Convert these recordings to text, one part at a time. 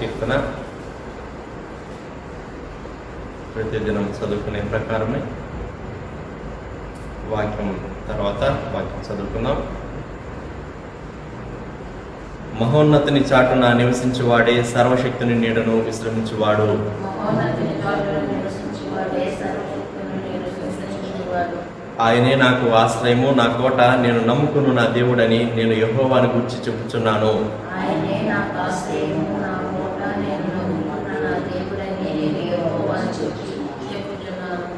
కీర్తన ప్రతిదినం చదువుకునే ప్రకారమే వాక్యం చదువుకుందాం. మహోన్నతిని చాటున నివసించువాడే సర్వశక్తిని నీడను విశ్రమించువాడు. ఆయనే నాకు ఆశ్రయము, నా కోట, నేను నమ్ముకున్న నా దేవుడని నేను యెహోవాను గూర్చి చెబుతున్నాను.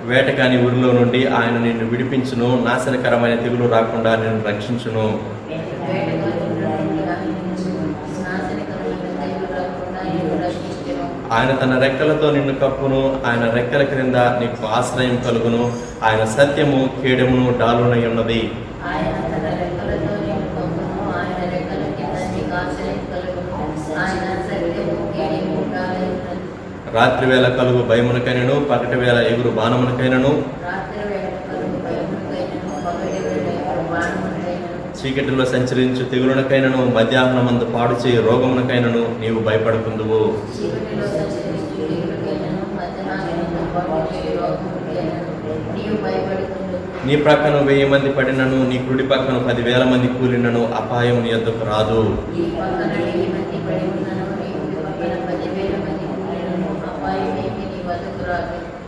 వేటగాని ఊరిలో నుండి ఆయన నిన్ను విడిపించును, నాశనకరమైన తెగులు రాకుండా నిన్ను రక్షించును. ఆయన తన రెక్కలతో నిన్ను కప్పును, ఆయన రెక్కల క్రింద నీకు ఆశ్రయం కలుగును. ఆయన సత్యము కేడమును డాలునై ఉన్నది. రాత్రి వేళ కలుగు భయమునకైనను, పగటి వేళ ఎగురు బాణమునకైనను, చీకటిలో సంచరించు తెగులునకైనను, మధ్యాహ్నమందు పాడు చేయి రోగమునకైనను నీవు భయపడుకుందువు. నీ ప్రక్కన 1000 మంది పడినను, నీ కుడి పక్కన 10,000 మంది కూలినను అపాయం నీ యొద్దకు రాదు.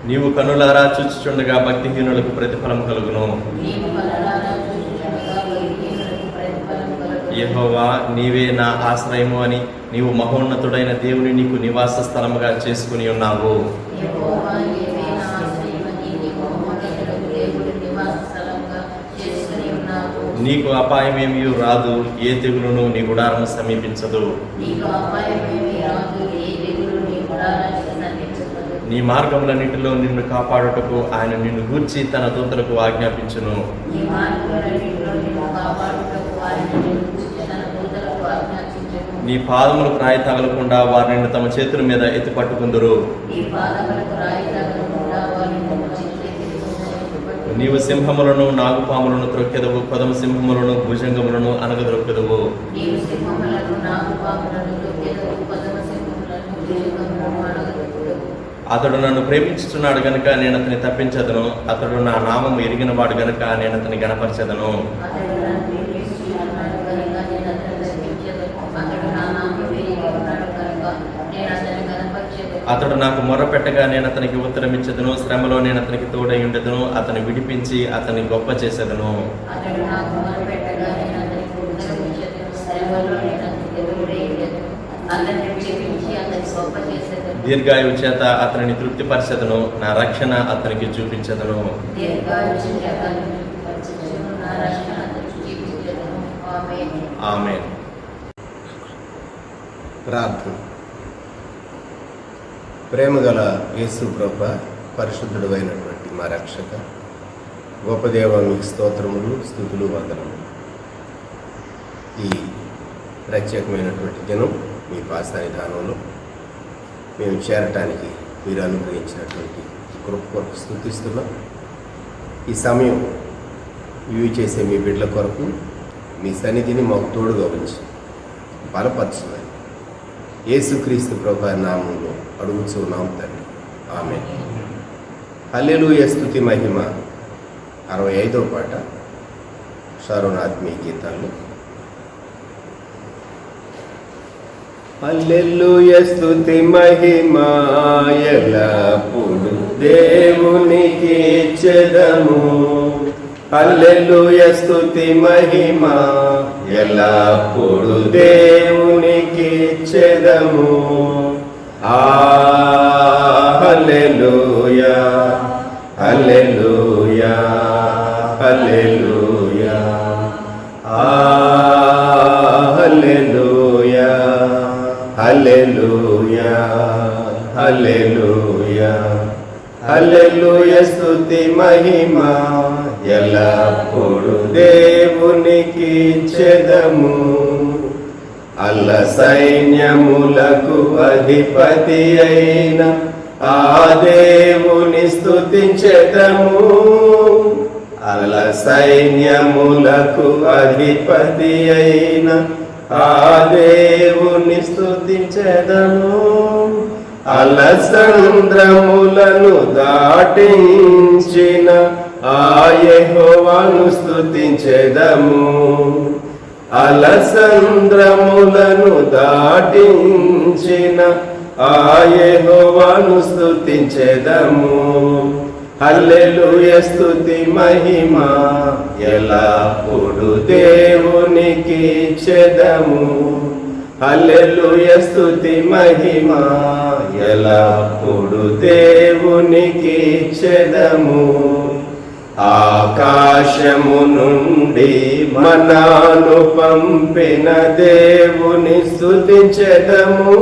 నీవు కనులారా చూచుచుండగా భక్తిహీనులకు ప్రతిఫలం కలుగును. యెహోవా నీవే నా ఆశ్రయము అని నీవు మహోన్నతుడైన దేవుని నీకు నివాస స్థలముగా చేసుకుని ఉన్నావు. నీకు అపాయమేమీ రాదు, ఏ తెగులును నీ గుడారము సమీపించదు. నీ మార్గములన్నిటిలో నిన్ను కాపాడుటకు ఆయన నిన్ను గూర్చి తన దూతలకు ఆజ్ఞాపించును. నీ పాదములకు రాయి తగలకుండా వారు నిన్ను తమ చేతుల మీద ఎత్తి పట్టుకుందురు. నీవు సింహములను, నాగుపాములను త్రొక్కెదవు, కొదమ సింహములను, భుజంగములను అనగదొక్కెదవు. అతడు నన్ను ప్రేమించుచున్నాడు గనుక నేను అతని తప్పించదను. అతడు నా నామము ఎరిగిన వాడు గనుక నేను అతని గణపరచదను. అతడు నాకు మొర్రపెట్టగా నేను అతనికి ఉత్తరమిచ్చదను. శ్రమలో నేను అతనికి తోడై ఉండెదను. అతని విడిపించి అతని గొప్ప చేసేదను. దీర్ఘాయువు చేత అతనిని తృప్తిపరచెదను. నా రక్షణ అతనికి చూపించదను. ఆమేన్. ప్రార్థన. ప్రేమగల యేసు ప్రభువా, పరిశుద్ధుడు అయినటువంటి మా రక్షక, గొప్ప దేవ, మీకు స్తోత్రములు, స్తుతులు, వందనములు. ఈ ప్రత్యేకమైనటువంటి దినం మీ పాసన్నిధానంలో మేము చేరటానికి మీరు అనుగ్రహించినటువంటి కృప కొరకు స్తుతిస్తున్నాం. ఈ సమయం ఇవి చేసే మీ బిడ్డల కొరకు మీ సన్నిధిని మాకు తోడుగా ఉంచి బలపరచమని యేసుక్రీస్తు ప్రభువు నామములో అడుగుచున్నాం తండ్రి. ఆమేన్. హల్లెలూయా. స్తుతి మహిమ 65వ పాట షారోన్ ఆత్మీయ గీతాల్లో. హల్లెలూయా స్తుతి మహిమ ఎల్లప్పుడు దేవునికి ఇచ్చెదము. హల్లెలూయా స్తుతి మహిమ ఎల్లప్పుడు దేవునికి ఇచ్చెదము. హల్లెలూయా, హల్లెలూయా, హల్లెలూయా, హల్లెలూయా, హల్లెలూయా, హల్లెలూయా, హల్లెలూయా. స్తుతి మహిమ ఎల్లప్పుడు దేవునికి ఇచ్చెదము. అల్ల సైన్యములకు అధిపతి అయిన ఆ దేవుని స్తుతించెదము. అల్ల సైన్యములకు అధిపతి అయిన ఆ దేవుని స్తుతించెదము. అలసంద్రములను దాటించిన ఆ యెహోవాను స్తుతించెదము. అలసంద్రములను దాటించిన ఆ యెహోవాను స్తుతించెదము. హల్లెలూయా స్తుతి మహిమ ఎల్లప్పుడు దేవునికి ఇచ్చెదము. హల్లెలూయా స్తుతి మహిమ ఎల్లప్పుడు దేవునికి ఇచ్చెదము. ఆకాశము నుండి మన్నాను పంపిన దేవుని స్తుతించెదము.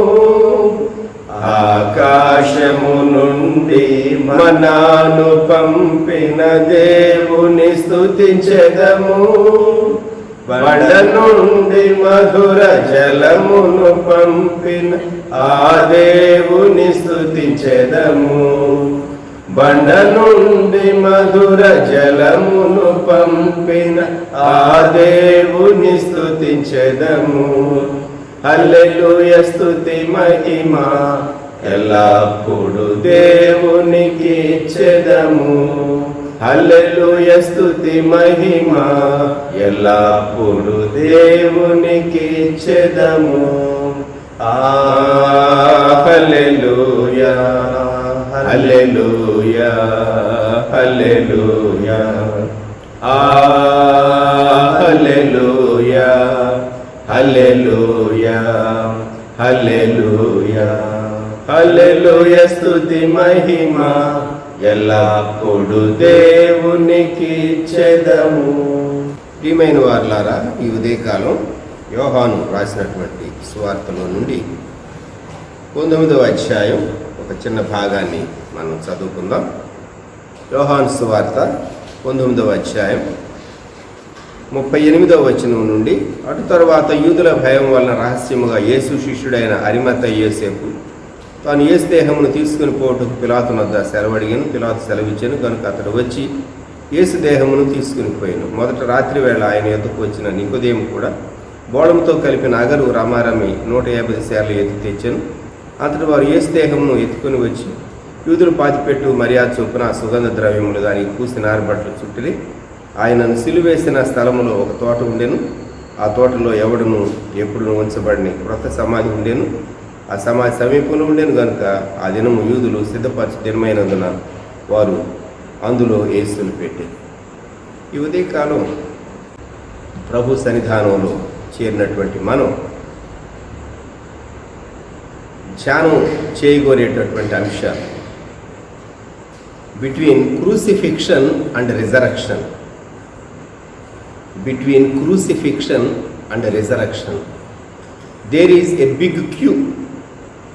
ఆకాశము నుండి మన్నాను పంపిన దేవుని స్తుతించెదము. బండ నుండి మధుర జలమును పంపిన ఆ దేవుని స్తుతించెదము. బండ నుండి మధుర జలమును పంపిన ఆ దేవుని స్తుతించెదము. హల్లెలూయా స్తుతి మహిమ ఎల్లప్పుడు దేవునికి ఇచ్చెదము. హల్లెలూయా స్తుతి మహిమ ఎల్లప్పుడు దేవునికి ఇచ్చెదము. హల్లెలూయా హల్లెలూయా హల్లెలూయా హల్లెలూయా హల్లెలూయా హల్లెలూయా హల్లెలూయా స్తుతి మహిమ ఎల్లప్పుడు దేవునికి ఇచ్చెదము. ప్రియమైన వారలారా, ఈ ఉదయకాలం యోహాను రాసినటువంటి సువార్తలో నుండి 19వ అధ్యాయం ఒక చిన్న భాగాన్ని మనం చదువుకుందాం. యోహాను సువార్త 19వ అధ్యాయం 38వ వచనం నుండి, అటు తరువాత యూదుల భయం వలన రహస్యముగా యేసు శిష్యుడైన అరిమత్తయి యోసేపు తాను యేసు దేహమును తీసుకుని పోవటకు పిలాతు వద్ద సెలవడిగాను. పిలాతు సెలవిచ్చాను కనుక అతడు వచ్చి యేసు దేహమును తీసుకుని పోయాను. మొదట రాత్రి వేళ ఆయన ఎద్దుకు వచ్చిన నికోదేము కూడా బోళంతో కలిపిన అగరు రమారమి 150 సేర్లు ఎత్తి తెచ్చాను. అంతటి వారు యేసు దేహమును ఎత్తుకుని వచ్చి యూదులు పాతిపెట్టు మర్యాద చొప్పున సుగంధ ద్రవ్యములు దానికి పూసిన ఆరబట్టలు చుట్టిలి ఆయనను సిలువేసిన స్థలములో ఒక తోట ఉండెను. ఆ తోటలో ఎవడును ఎప్పుడును ఉంచబడిన క్రొత్త సమాధి ఉండెను. ఆ సమాధి సమీపంలో ఉండేను కనుక ఆ దినము యూదులు సిద్ధపరచు దినమైనందున వారు అందులో యేసును పెట్టారు. ఈ ఉదయకాలం ప్రభు సన్నిధానంలో చేరినటువంటి మనం ధ్యానం చేయగోరేటటువంటి అంశాలు between crucifixion and resurrection. Between crucifixion and resurrection there is a big Q.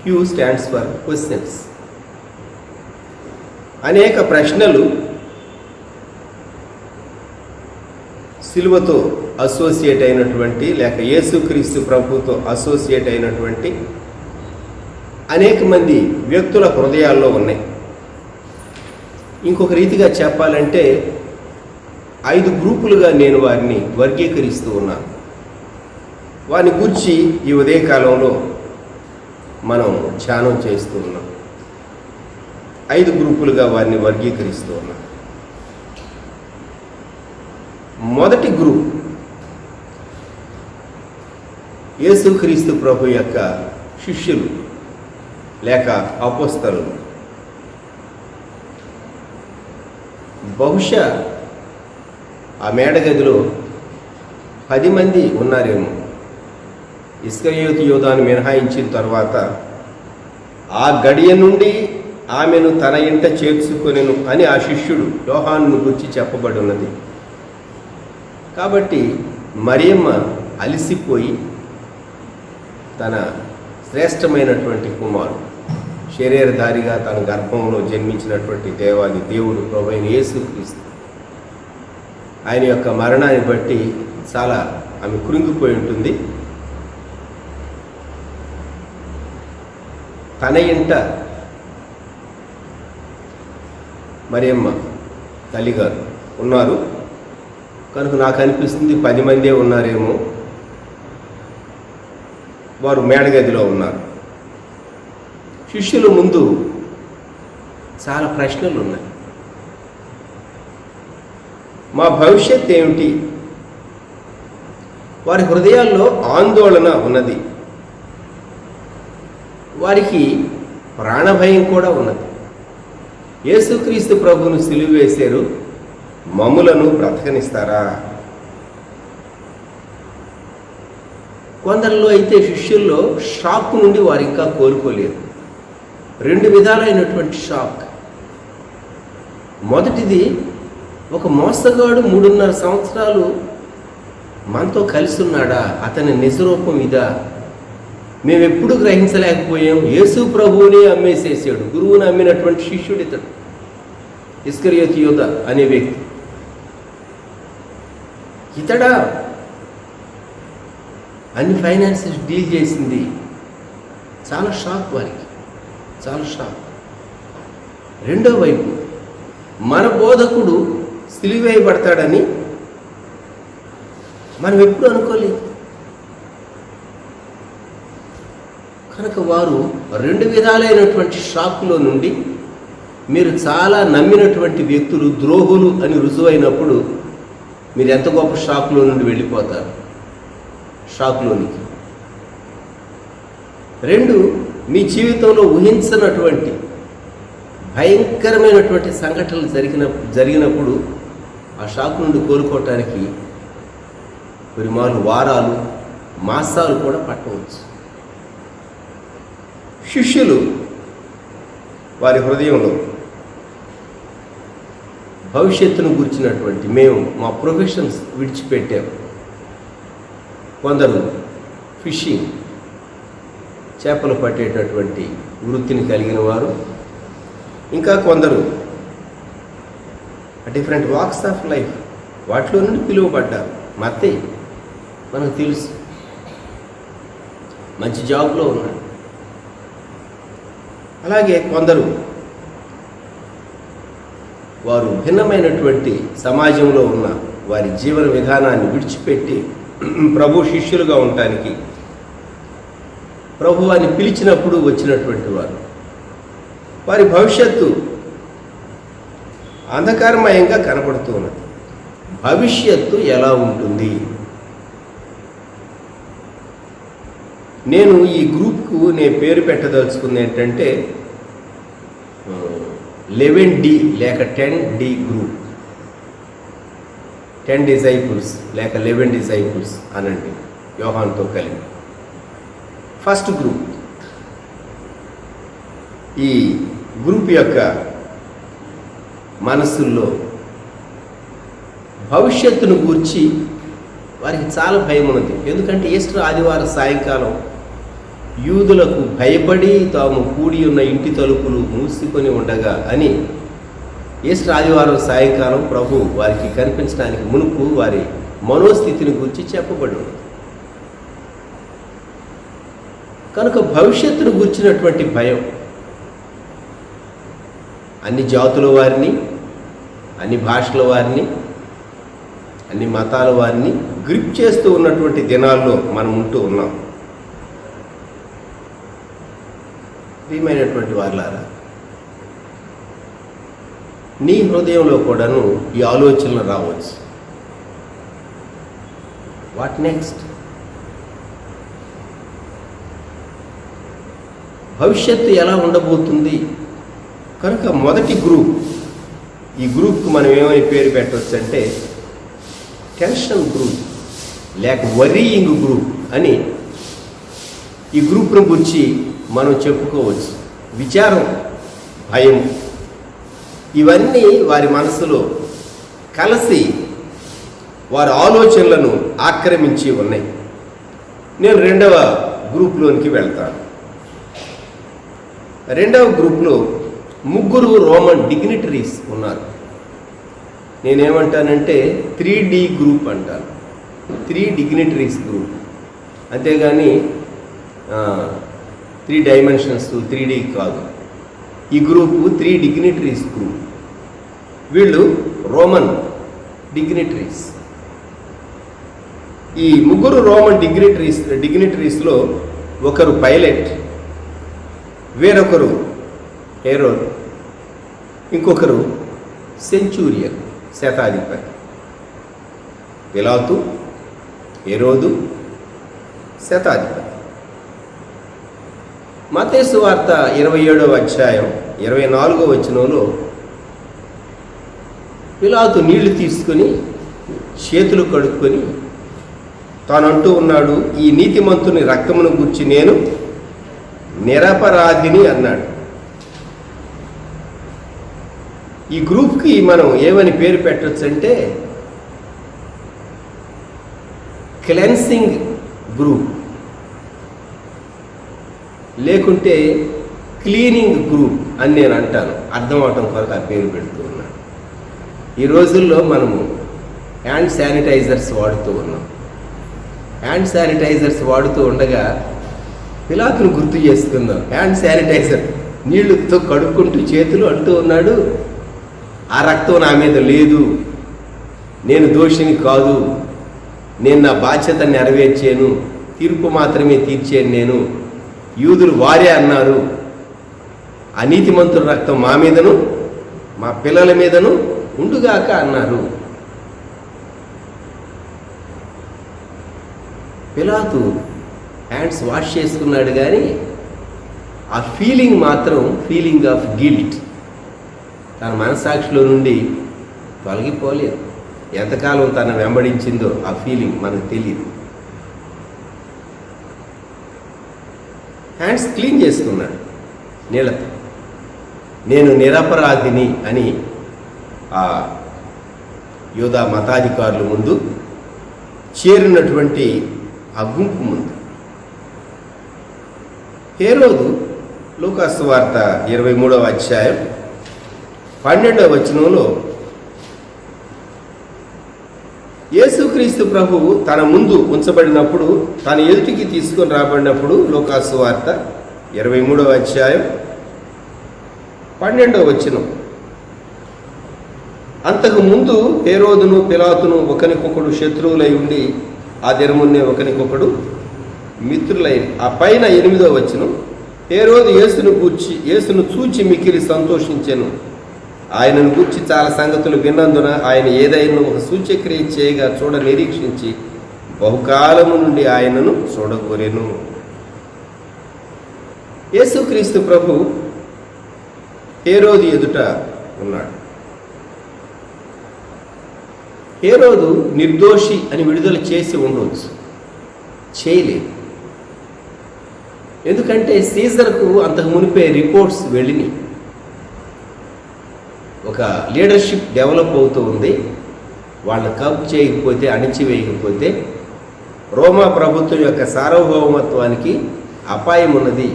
Q stands for questions. అనేక ప్రశ్నలు సిలువతో అసోసియేట్ అయినటువంటి లేక యేసుక్రీస్తు ప్రభుతో అసోసియేట్ అయినటువంటి అనేక మంది వ్యక్తుల హృదయాల్లో ఉన్నాయి. ఇంకొక రీతిగా చెప్పాలంటే 5 గ్రూపులుగా నేను వారిని వర్గీకరిస్తూ ఉన్నాను. వారిని గురించి ఈ ఉదయకాలంలో మనం ధ్యానం చేస్తూ ఉన్నాం. 5 గ్రూపులుగా వారిని వర్గీకరిస్తూ ఉన్నాం. మొదటి గ్రూప్ యేసుక్రీస్తు ప్రభు యొక్క శిష్యులు లేక అపోస్తలులు. బహుశా ఆ మేడగదిలో 10 మంది ఉన్నారేమో. ఇస్కరియోతు యోధాను మినహాయించిన తర్వాత ఆ గడియ నుండి ఆమెను తన ఇంట చేర్చుకొనెను అని ఆ శిష్యుడు యోహానును గురించి చెప్పబడి ఉన్నది. కాబట్టి మరియమ్మ అలసిపోయి తన శ్రేష్టమైనటువంటి కుమారుడు శరీరధారిగా తన గర్భంలో జన్మించినటువంటి దేవాది దేవుడు ప్రభువైన యేసుక్రీస్తు ఆయన యొక్క మరణాన్ని బట్టి చాలా ఆమె కృంగిపోయి ఉంటుంది. తన ఇంట మరియమ్మ తల్లిగారు ఉన్నారు కనుక నాకు అనిపిస్తుంది 10 మందే ఉన్నారేమో. వారు మేడగదిలో ఉన్నారు. శిష్యుల ముందు చాలా ప్రశ్నలు ఉన్నాయి. మా భవిష్యత్ ఏమిటి? వారి హృదయాల్లో ఆందోళన ఉన్నది. వారికి ప్రాణభయం కూడా ఉన్నది. యేసుక్రీస్తు ప్రభువును సిలువ వేశారు, మమ్ములను బ్రతకనిస్తారా? కొందరిలో అయితే శిష్యుల్లో షాక్ నుండి వారు ఇంకా కోలుకోలేరు. 2 విధాలైనటువంటి షాక్. మొదటిది, ఒక మోసగాడు 3.5 సంవత్సరాలు మనతో కలిసి ఉన్నాడా? అతని నిజరూపం ఇదా? మేము ఎప్పుడు గ్రహించలేకపోయాం. యేసు ప్రభువుని అమ్మేసేసాడు. గురువుని అమ్మినటువంటి శిష్యుడు ఇతడు, ఇస్కరియోతు యూదా అనే వ్యక్తి. ఇతడా అన్ని ఫైనాన్సెస్ డీల్ చేసింది? చాలా షాక్ వారికి, చాలా షాక్. రెండో వైపు, మన బోధకుడు సిలువేయబడతాడని మనం ఎప్పుడు అనుకోలేదు. కనుక వారు 2 విధాలైనటువంటి షాక్లో నుండి, మీరు చాలా నమ్మినటువంటి వ్యక్తులు ద్రోహులు అని రుజువైనప్పుడు మీరు ఎంత గొప్ప షాక్లో నుండి వెళ్ళిపోతారు, షాక్లోనికి. 2, మీ జీవితంలో ఊహించనటువంటి భయంకరమైనటువంటి సంఘటనలు జరిగినప్పుడు ఆ షాక్ నుండి కోలుకోవటానికి కొన్నిమార్లు వారాలు, మాసాలు కూడా పట్టవచ్చు. శిష్యులు వారి హృదయంలో భవిష్యత్తును గురించినటువంటి, మేము మా ప్రొఫెషన్స్ విడిచిపెట్టాము. కొందరు ఫిషింగ్, చేపలు పట్టేటటువంటి వృత్తిని కలిగిన వారు, ఇంకా కొందరు డిఫరెంట్ వాక్స్ ఆఫ్ లైఫ్, వాటిలో నుండి పిలువబడ్డారు. మత్తయి మనకు తెలుసు, మంచి జాబ్లో ఉన్నాడు. అలాగే కొందరు వారు భిన్నమైనటువంటి సమాజంలో ఉన్న వారి జీవన విధానాన్ని విడిచిపెట్టి ప్రభు శిష్యులుగా ఉండటానికి ప్రభు అని పిలిచినప్పుడు వచ్చినటువంటి వారు. వారి భవిష్యత్తు అంధకారమయంగా కనపడుతూ ఉన్నది. భవిష్యత్తు ఎలా ఉంటుంది? నేను ఈ గ్రూప్కు నేను పేరు పెట్టదలుచుకుంది ఏంటంటే 11D లేక 10D గ్రూప్. 10 డిజైపుల్స్ లేక 11 డిజైపుల్స్ అనండి, యోహానుతో కలిపి. ఫస్ట్ గ్రూప్, ఈ గ్రూప్ యొక్క మనస్సుల్లో భవిష్యత్తును గూర్చి వారికి చాలా భయం ఉన్నది. ఎందుకంటే ఈస్టర్ ఆదివారం సాయంకాలం యూదులకు భయపడి తాము కూడి ఉన్న ఇంటి తలుపులు మూసుకొని ఉండగా అని ఈస్టర్ ఆదివారం సాయంకాలం ప్రభు వారికి కనిపించడానికి మునుపు వారి మనోస్థితిని గురించి చెప్పబడి ఉంది. కనుక భవిష్యత్తును గురించినటువంటి భయం అన్ని జాతుల వారిని, అన్ని భాషల వారిని, అన్ని మతాల వారిని గ్రిప్ చేస్తూ ఉన్నటువంటి దినాల్లో మనం ఉంటూ ఉన్నాం. ప్రియమైనటువంటి వారులారా, నీ హృదయంలో కూడాను ఈ ఆలోచనలు రావచ్చు. What next? భవిష్యత్తు ఎలా ఉండబోతుంది? కనుక మొదటి గ్రూప్, ఈ గ్రూప్కు మనం ఏమని పేరు పెట్టవచ్చు అంటే టెన్షన్ గ్రూప్ లేక వరీయింగ్ గ్రూప్ అని ఈ గ్రూప్ను గురించి మనం చెప్పుకోవచ్చు. విచారం, భయం, ఇవన్నీ వారి మనసులో కలిసి వారి ఆలోచనలను ఆక్రమించి ఉన్నాయి. నేను 2వ గ్రూప్లోనికి వెళ్తాను. 2వ గ్రూప్లో 3 రోమన్ డిగ్నిటరీస్ ఉన్నారు. నేనేమంటానంటే 3D గ్రూప్ అంటాను. 3 డిగ్నిటరీస్ గ్రూప్, అంతేగాని 3 డైమెన్షన్స్ 3D కాదు. ఈ గ్రూపు 3 డిగ్నిటరీస్ గ్రూప్. వీళ్ళు రోమన్ డిగ్నిటరీస్. ఈ 3 రోమన్ డిగ్నిటరీస్లో ఒకరు పైలట్, వేరొకరు హెరోద్, ఇంకొకరు సెంచూరియన్ శతాధిపతి. పిలాతు, హెరోదు, శతాధిపతి. మత్తయి సువార్త 27వ అధ్యాయం 24వ వచనంలో పిలాతు నీళ్లు తీసుకుని చేతులు కడుక్కొని తానంటూ ఉన్నాడు, ఈ నీతిమంతుని రక్తమును గుర్చి నేను నిరపరాధిని అన్నాడు. ఈ గ్రూప్కి మనం ఏమని పేరు పెట్టచ్చు అంటే క్లెన్సింగ్ గ్రూప్, లేకుంటే క్లీనింగ్ గ్రూప్ అని నేను అంటాను. అర్థం అవటం కొరకు ఆ పేరు పెడుతూ ఉన్నాను. ఈ రోజుల్లో మనము హ్యాండ్ శానిటైజర్స్ వాడుతూ ఉన్నాం. హ్యాండ్ శానిటైజర్స్ వాడుతూ ఉండగా పిలాతును గుర్తు చేసుకుందాం. హ్యాండ్ శానిటైజర్ నీళ్లతో కడుక్కుంటూ చేతులు అంటూ ఉన్నాడు, ఆ రక్తం నా మీద లేదు, నేను దోషిని కాదు, నేను నా బాధ్యత నెరవేర్చాను, తీర్పు మాత్రమే తీర్చాను నేను, యూదులు వారే అన్నారు, అనీతిమంతుల రక్తం మా మీదను మా పిల్లల మీదను ఉండుగాక అన్నారు. పిలాతు హ్యాండ్స్ వాష్ చేసుకున్నాడు, కానీ ఆ ఫీలింగ్ మాత్రం ఫీలింగ్ ఆఫ్ గిల్ట్ తన మనస్సాక్షిలో నుండి తొలగిపోలేదు. ఎంతకాలం తను వెంబడించిందో ఆ ఫీలింగ్ మనకు తెలియదు. హ్యాండ్స్ క్లీన్ చేసుకున్నాడు నీళ్ళతో. నేను నిరపరాధిని అని ఆ యూదా మతాధికారుల ముందు, చేరినటువంటి ఆ గుంపు ముందు. హేరోదు లూకాసు వార్త 23వ అధ్యాయం 12వ వచనంలో యేసుక్రీస్తు ప్రభువు తన ముందు ఉంచబడినప్పుడు, తన ఎదుటికి తీసుకొని రాబడినప్పుడు, లూకాసు వార్త 23వ అధ్యాయం 12వ వచనం, అంతకు ముందు హేరోదును పిలాతును ఒకరికొకడు శత్రువులై ఉండి ఆ దినమున్నే ఒకరికొకడు మిత్రులై. ఆ పైన 8వ వచనం, హేరోదు యేసును చూచి మిక్కిలి సంతోషించెను. ఆయనను గూర్చి చాలా సంగతులు విన్నందున ఆయన ఏదైనా ఒక సూచక్రియ చేయగా చూడ నిరీక్షించి బహుకాలము నుండి ఆయనను చూడగోరెను. యేసుక్రీస్తు ప్రభు హేరోదు ఎదుట ఉన్నాడు. హేరోదు నిర్దోషి అని విడుదల చేసి ఉండవచ్చు, చేయలేదు. ఎందుకంటే సీజర్కు అంతకు మునిపే రిపోర్ట్స్ వెళ్ళినాయి. ఒక లీడర్షిప్ డెవలప్ అవుతూ ఉంది. వాళ్ళని కప్ చేయకపోతే, అణిచివేయకపోతే రోమా ప్రభుత్వం యొక్క సార్వభౌమత్వానికి అపాయం ఉన్నది.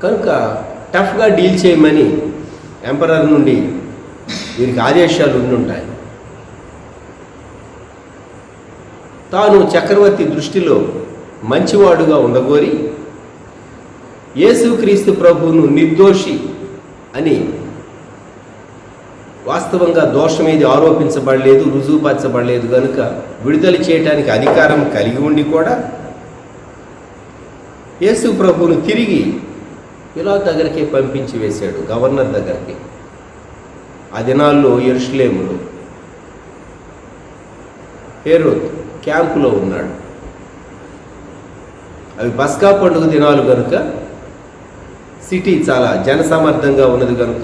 కనుక టఫ్గా డీల్ చేయమని ఎంపరర్ నుండి వీరికి ఆదేశాలు ఉండుంటాయి. తాను చక్రవర్తి దృష్టిలో మంచివాడుగా ఉండగోరి యేసుక్రీస్తు ప్రభువును నిర్దోషి అని, వాస్తవంగా దోషం ఏది ఆరోపించబడలేదు, రుజువుపరచబడలేదు కనుక విడుదల చేయడానికి అధికారం కలిగి ఉండి కూడా యేసు ప్రభువును తిరిగి పిలాతు దగ్గరికి పంపించి వేశాడు, గవర్నర్ దగ్గరికి. ఆ దినాల్లో యెరూషలేములో హేరోదు క్యాంపులో ఉన్నాడు. అవి పస్కా పండుగ దినాలు కనుక సిటీ చాలా జనసమర్థంగా ఉన్నది కనుక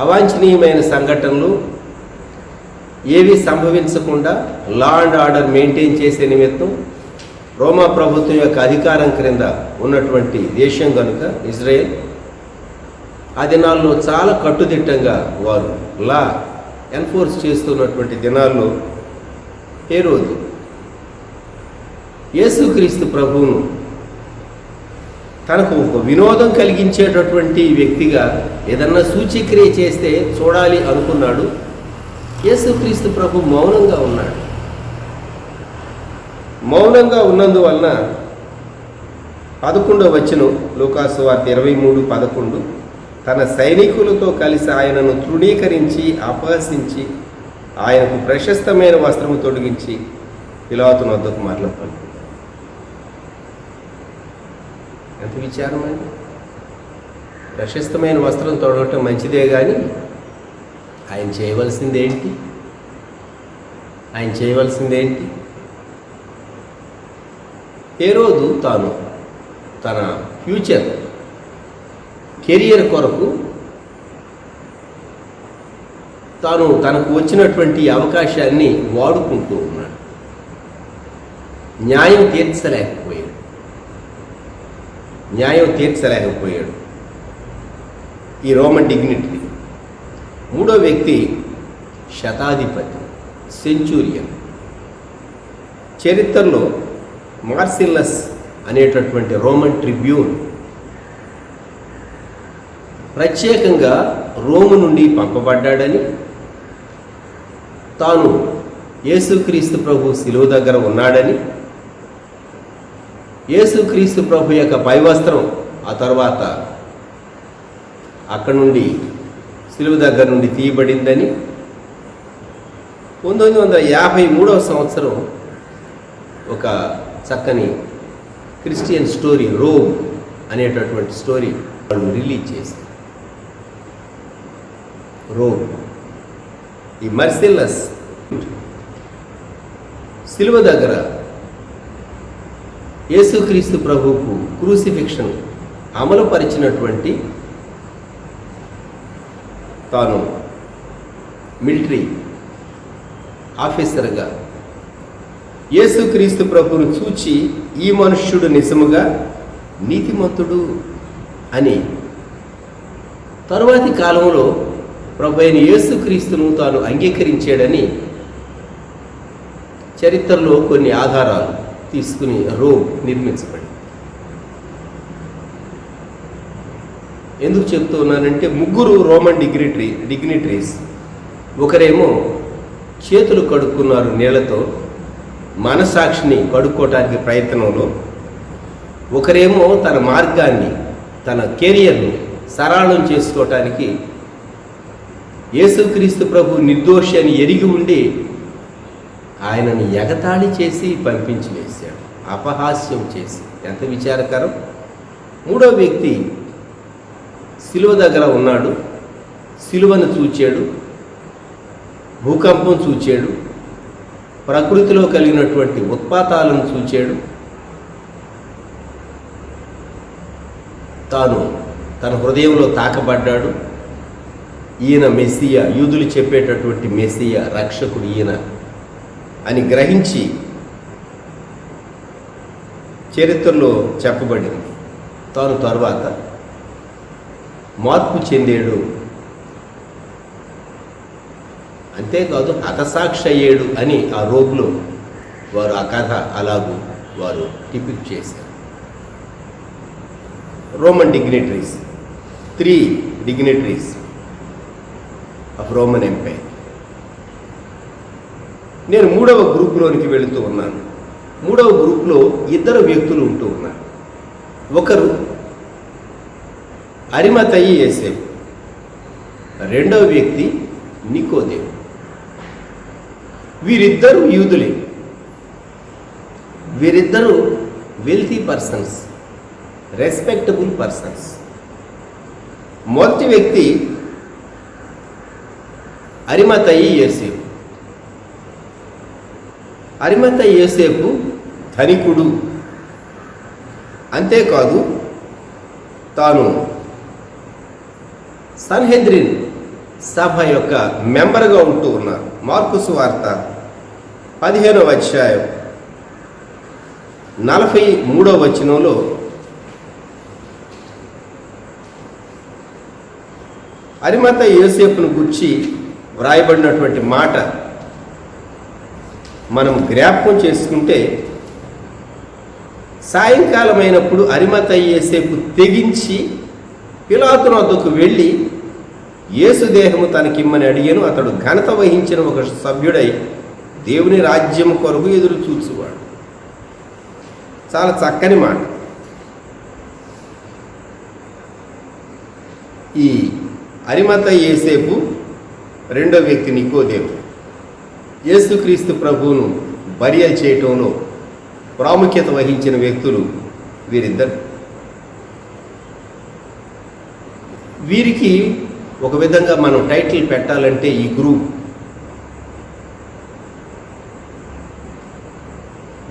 అవాంఛనీయమైన సంఘటనలు ఏవి సంభవించకుండా లా అండ్ ఆర్డర్ మెయింటైన్ చేసే నిమిత్తం రోమా ప్రభుత్వం యొక్క అధికారం క్రింద ఉన్నటువంటి దేశం కనుక ఇజ్రాయెల్, ఆ దినాల్లో చాలా కట్టుదిట్టంగా వారు లా ఎన్ఫోర్స్ చేస్తున్నటువంటి దినాల్లో హేరోదు యేసుక్రీస్తు ప్రభువును తనకు ఒక వినోదం కలిగించేటటువంటి వ్యక్తిగా ఏదన్నా సూచక్రియ చేస్తే చూడాలి అనుకున్నాడు. యేసుక్రీస్తు ప్రభు మౌనంగా ఉన్నాడు. మౌనంగా ఉన్నందువలన 11వ వచనం లూకాసు వార్త 23:11, తన సైనికులతో కలిసి ఆయనను తృణీకరించి అపహసించి ఆయనకు ప్రశస్తమైన వస్త్రము తొడిగించి పిలాతుని వద్దకు మరల పంపాడు. ఎంత విచారం అండి. ప్రశస్తమైన వస్త్రం తొడగటం మంచిదే కానీ ఆయన చేయవలసిందేంటి? హేరోదు తాను తన ఫ్యూచర్ కెరియర్ కొరకు తనకు వచ్చినటువంటి అవకాశాన్ని వాడుకుంటూ ఉన్నాడు. న్యాయం తీర్చలేకపోయాడు ఈ రోమన్ డిగ్నిటరీ. మూడో వ్యక్తి శతాధిపతి, సెంచూరియన్. చరిత్రలో మార్సిల్లస్ అనేటటువంటి రోమన్ ట్రిబ్యూన్ ప్రత్యేకంగా రోము నుండి పంపబడ్డాడని, తాను యేసుక్రీస్తు ప్రభు శిలువ దగ్గర ఉన్నాడని, యేసుక్రీస్తు ప్రభు యొక్క పైవస్త్రం ఆ తర్వాత అక్కడి నుండి శిలువ దగ్గర నుండి తీయబడిందని, 1953వ సంవత్సరం ఒక చక్కని క్రిస్టియన్ స్టోరీ రోమ్ అనేటటువంటి స్టోరీ వాళ్ళు రిలీజ్ చేశారు. రోమ్, ఈ మార్సిల్లస్ శిలువ దగ్గర యేసుక్రీస్తు ప్రభువుకు క్రూసిఫిక్షన్ అమలుపరిచినటువంటి తాను మిలిటరీ ఆఫీసర్గా యేసుక్రీస్తు ప్రభువును చూచి ఈ మనుష్యుడు నిజముగా నీతిమంతుడు అని తరువాతి కాలంలో ప్రభు అయిన యేసుక్రీస్తును తాను అంగీకరించాడని చరిత్రలో కొన్ని ఆధారాలు తీసుకుని రోమ్ నిర్మించబడింది. ఎందుకు చెప్తూ ఉన్నానంటే, ముగ్గురు రోమన్ డిగ్నిటరీస్ ఒకరేమో చేతులు కడుక్కున్నారు నీళ్లతో మనసాక్షిని కడుక్కోవటానికి ప్రయత్నంలో, ఒకరేమో తన మార్గాన్ని తన కెరియర్ను సరళం చేసుకోవటానికి యేసుక్రీస్తు ప్రభు నిర్దోషి అని ఎరిగి ఉండి ఆయనను ఎగతాళి చేసి పంపించి వేశాడు, అపహాస్యం చేసి. ఎంత విచారకరం. మూడో వ్యక్తి శిలువ దగ్గర ఉన్నాడు, శిలువను చూచాడు, భూకంపం చూచాడు, ప్రకృతిలో కలిగినటువంటి ఉత్పాతాలను చూచాడు. తాను తన హృదయంలో తాకబడ్డాడు. ఈయన మెస్సియా, యూదులు చెప్పేటటువంటి మెస్సియా, రక్షకుడు ఈయన అని గ్రహించి చరిత్రలో చెప్పబడింది. తాను తరువాత మార్పు చెందాడు, అంతేకాదు హతసాక్షి అయ్యాడు అని ఆ రోగులో వారు ఆ కథ అలాగూ వారు టిపిక్ చేశారు. Roman dignitaries, 3 dignitaries of Roman empire. నేను 3వ గ్రూపులోనికి వెళుతూ ఉన్నాను. 3వ గ్రూపులో 2 వ్యక్తులు ఉంటూ ఉన్నారు. ఒకరు అరిమతయి యోసేపు, రెండవ వ్యక్తి నికోదేము. వీరిద్దరూ యూదులే, వీరిద్దరూ వెల్తీ పర్సన్స్, రెస్పెక్టబుల్ పర్సన్స్. మొదటి వ్యక్తి అరిమతయి యోసేపు. అరిమతయి యోసేపు ధనికుడు, అంతేకాదు తాను సన్హెద్రిన్ సభ యొక్క మెంబర్గా ఉంటూ ఉన్నారు. మార్కు సువార్త 15వ అధ్యాయం 43వ వచనంలో అరిమతయి యోసేపును గురించి వ్రాయబడినటువంటి మాట మనం జ్ఞాపకం చేసుకుంటే, సాయంకాలం అయినప్పుడు అరిమతయి యోసేపు తెగించి పిలాతును వద్దకు వెళ్ళి యేసు దేహము తనకిమ్మని అడిగాను. అతడు ఘనత వహించిన ఒక సభ్యుడై దేవుని రాజ్యం కొరకు ఎదురు చూచువాడు. చాలా చక్కని మాట. ఈ అరిమతయి యోసేపు, రెండో వ్యక్తి నికోదేము యేసుక్రీస్తు ప్రభువును బరియల్ చేయటంలో ప్రాముఖ్యత వహించిన వ్యక్తులు వీరిద్దరు. వీరికి ఒక విధంగా మనం టైటిల్ పెట్టాలంటే ఈ గ్రూప్,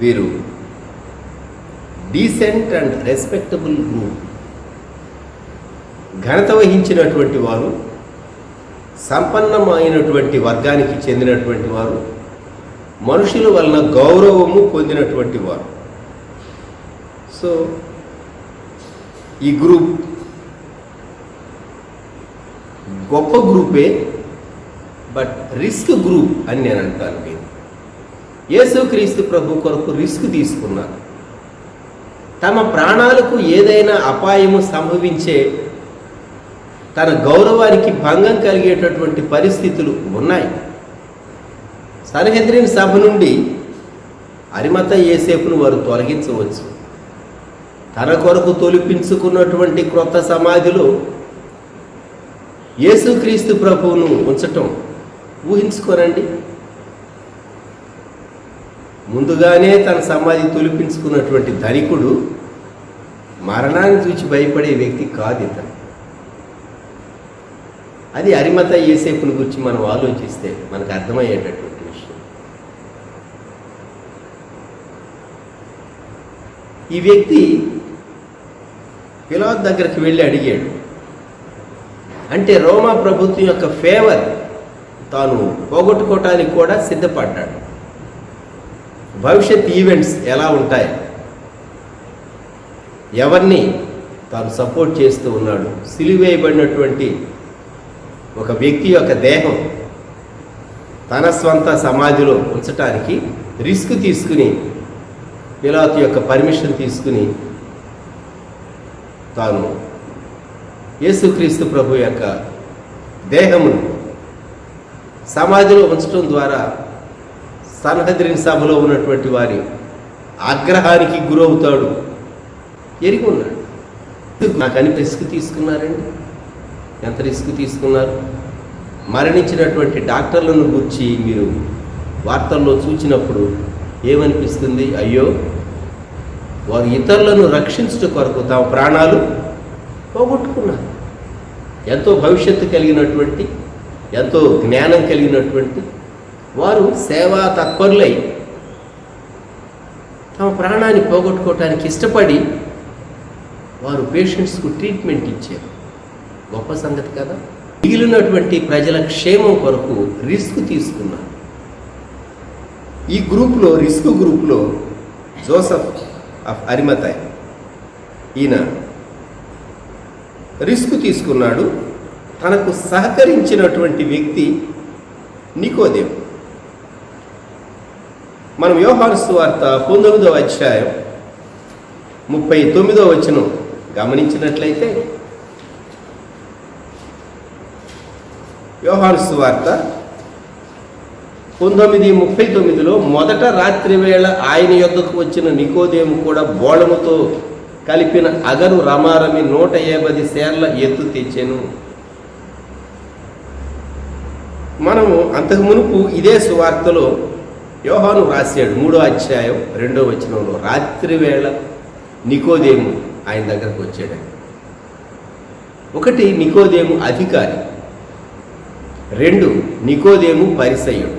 వీరు డీసెంట్ అండ్ రెస్పెక్టబుల్ గ్రూప్. ఘనత వహించినటువంటి వారు, సంపన్నమైనటువంటి వర్గానికి చెందినటువంటి వారు, మనుషుల వలన గౌరవము పొందినటువంటి వారు. సో ఈ గ్రూప్ గొప్ప గ్రూపే, బట్ రిస్క్ గ్రూప్ అని నేను అంటాను. మీరు యేసుక్రీస్తు ప్రభు కొరకు రిస్క్ తీసుకున్నారు. తమ ప్రాణాలకు ఏదైనా అపాయము సంభవించే, తన గౌరవానికి భంగం కలిగేటటువంటి పరిస్థితులు ఉన్నాయి. సన్హెద్రిన్ సభ నుండి అరిమత యోసేపును వారు తొలగించవచ్చు. తన కొరకు తొలిపించుకున్నటువంటి క్రొత్త సమాధిలో యేసుక్రీస్తు ప్రభువును ఉంచటం ఊహించుకోరండి. ముందుగానే తన సమాధి తొలిపించుకున్నటువంటి ధనికుడు మరణాన్ని చూచి భయపడే వ్యక్తి కాదు ఇతను. అది అరిమత యోసేపుని గురించి మనం ఆలోచిస్తే మనకు అర్థమయ్యేటటువంటి విషయం. ఈ వ్యక్తి పిలాతు దగ్గరికి వెళ్ళి అడిగాడు. అంటే రోమా ప్రభుత్వం యొక్క ఫేవర్ తాను పోగొట్టుకోవటానికి కూడా సిద్ధపడ్డాడు. భవిష్యత్ ఈవెంట్స్ ఎలా ఉంటాయి, ఎవరిని తాను సపోర్ట్ చేస్తూ ఉన్నాడు. సిలువేయబడినటువంటి ఒక వ్యక్తి యొక్క దేహం తన స్వంత సమాధిలో ఉంచటానికి రిస్క్ తీసుకుని, పిలాతు యొక్క పర్మిషన్ తీసుకుని తాను యేసుక్రీస్తు ప్రభు యొక్క దేహమును సమాధిలో ఉంచడం ద్వారా సన్హెద్రిన్ సభలో ఉన్నటువంటి వారి ఆగ్రహానికి గురవుతాడు ఎరిగి ఉన్నాడు. నాకని రిస్క్ తీసుకున్నారండి. ఎంత రిస్క్ తీసుకున్నారు? మరణించినటువంటి డాక్టర్లను గురించి మీరు వార్తల్లో చూసినప్పుడు ఏమనిపిస్తుంది? అయ్యో, వారు ఇతరులను రక్షించడం కొరకు తమ ప్రాణాలు పోగొట్టుకున్నారు. ఎంతో భవిష్యత్తు కలిగినటువంటి, ఎంతో జ్ఞానం కలిగినటువంటి వారు సేవా తత్పరులై తమ ప్రాణాన్ని పోగొట్టుకోవటానికి ఇష్టపడి వారు పేషెంట్స్కు ట్రీట్మెంట్ ఇచ్చారు. గొప్ప సంగతి కదా. మిగిలినటువంటి ప్రజల క్షేమం కొరకు రిస్క్ తీసుకున్నారు. ఈ గ్రూప్లో, రిస్క్ గ్రూప్లో జోసెఫ్ ఆఫ్ అరిమతై, ఈయన రిస్క్ తీసుకున్నాడు. తనకు సహకరించినటువంటి వ్యక్తి నికోదేము. మనం యోహాను సువార్త 19వ అధ్యాయం 39వ వచనం గమనించినట్లయితే, యోహాను సువార్త 19:39లో మొదట రాత్రి వేళ ఆయన యొద్దకు వచ్చిన నికోదేము కూడా బోళముతో కలిపిన అగరు రమారమి 150 సేర్ల ఎత్తు తెచ్చెను. మనము అంతకు మునుపు ఇదే సువార్తలో యోహాను రాశాడు 3వ అధ్యాయం 2వ వచనంలో, రాత్రి వేళ నికోదేము ఆయన దగ్గరకు వచ్చాడు. ఒకటి, నికోదేము అధికారి. 2, నికోదేము పరిసయ్యుడు.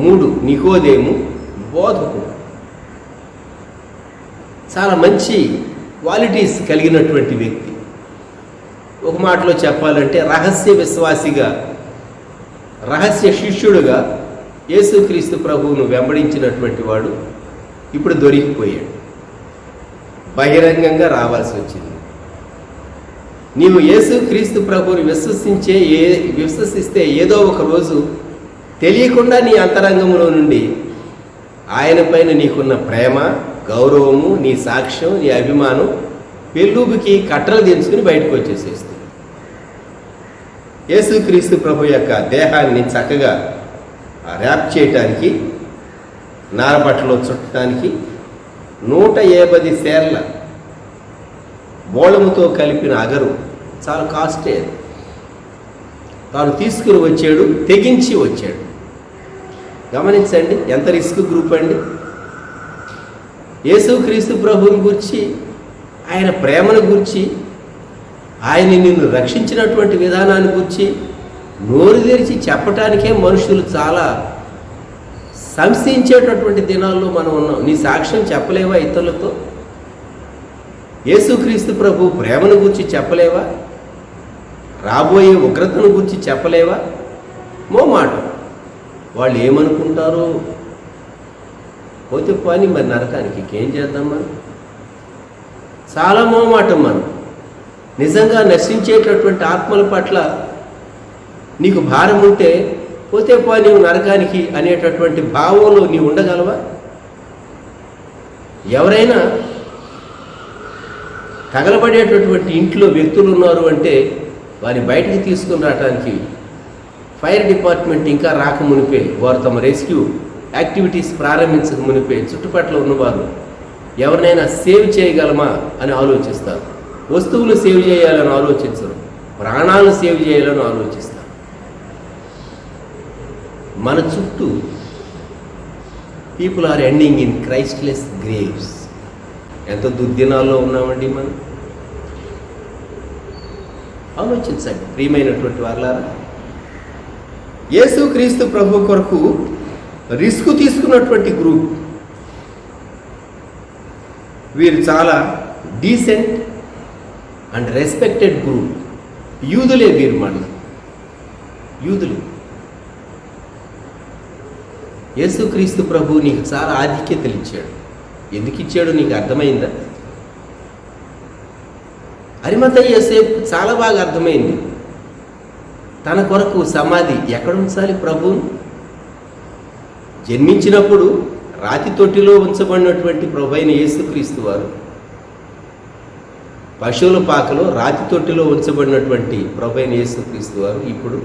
3, నికోదేము బోధకుడు. చాలా మంచి క్వాలిటీస్ కలిగినటువంటి వ్యక్తి. ఒక మాటలో చెప్పాలంటే రహస్య విశ్వాసిగా, రహస్య శిష్యుడుగా యేసుక్రీస్తు ప్రభువును వెంబడించినటువంటి వాడు ఇప్పుడు దొరికిపోయాడు. బహిరంగంగా రావాల్సి వచ్చింది. నీవు యేసుక్రీస్తు ప్రభువుని విశ్వసిస్తే ఏదో ఒక రోజు తెలియకుండా నీ అంతరంగంలో నుండి ఆయన పైన నీకున్న ప్రేమ, గౌరవము, నీ సాక్ష్యం, నీ అభిమానం పెళ్ళూబికి కట్టలు దించుకుని బయటకు వచ్చేసేస్తుంది. యేసుక్రీస్తు ప్రభు యొక్క దేహాన్ని చక్కగా ర్యాప్ చేయటానికి, నారబట్టలో చుట్టడానికి 150 సేర్ల బోళముతో కలిపిన అగరు చాలా కాస్టే. తాను తీసుకుని వచ్చాడు, తెగించి వచ్చాడు. గమనించండి, ఎంత రిస్క్ గ్రూప్ అండి. యేసుక్రీస్తు ప్రభువుని గురించి, ఆయన ప్రేమను గురించి, ఆయన నిన్ను రక్షించినటువంటి విధానాన్ని గురించి నోరు తెరిచి చెప్పటానికే మనుషులు చాలా సంశయించేటటువంటి దినాల్లో మనం ఉన్నాం. నీ సాక్ష్యం చెప్పలేవా ఇతరులతో? యేసుక్రీస్తు ప్రభు ప్రేమను గురించి చెప్పలేవా? రాబోయే ఉగ్రతను గురించి చెప్పలేవా? మాట వాళ్ళు ఏమనుకుంటారో, పోతే పని మరి నరకానికి ఇంకేం చేద్దాం మనం? చాలా మోమాటం మనం. నిజంగా నశించేటటువంటి ఆత్మల పట్ల నీకు భారం ఉంటే పోతే పో నీవు నరకానికి అనేటటువంటి భావంలో నీవు ఉండగలవా? ఎవరైనా తగలబడేటటువంటి ఇంట్లో వ్యక్తులు ఉన్నారు అంటే వారిని బయటికి తీసుకుని రావడానికి ఫైర్ డిపార్ట్మెంట్ ఇంకా రాకమునిపే, వారు తమ రెస్క్యూ యాక్టివిటీస్ ప్రారంభించక మునిపే చుట్టుపక్కల ఉన్నవారు ఎవరినైనా సేవ్ చేయగలమా అని ఆలోచిస్తారు. వస్తువులు సేవ్ చేయాలని ఆలోచించరు, ప్రాణాలను సేవ్ చేయాలని ఆలోచిస్తారు. మన చుట్టూ people are ending in christless graves. ఎంత దుర్దినాల్లో ఉన్నామండి మనం. ఆలోచించండి ప్రియమైనటువంటి వారులారా. యేసుక్రీస్తు ప్రభు కొరకు రిస్క్ తీసుకున్నటువంటి గ్రూప్ వీరు చాలా డీసెంట్ అండ్ రెస్పెక్టెడ్ గ్రూప్. యూదులే వీరు, మన యూదులు. యేసుక్రీస్తు ప్రభు నీకు చాలా ఆధిక్యతలు ఇచ్చాడు. ఎందుకు ఇచ్చాడో నీకు అర్థమైందా? అరిమతయ్య యోసేపు చాలా బాగా అర్థమైంది. తన కొరకు సమాధి ఎక్కడ ఉంచాలి ప్రభువును? జన్మించినప్పుడు రాతి తొట్టిలో ఉంచబడినటువంటి ప్రభు అయిన యేసుక్రీస్తు వారు, పశువుల పాకలో రాతి తొట్టిలో ఉంచబడినటువంటి ప్రభు అయిన యేసుక్రీస్తు వారు ఇప్పుడు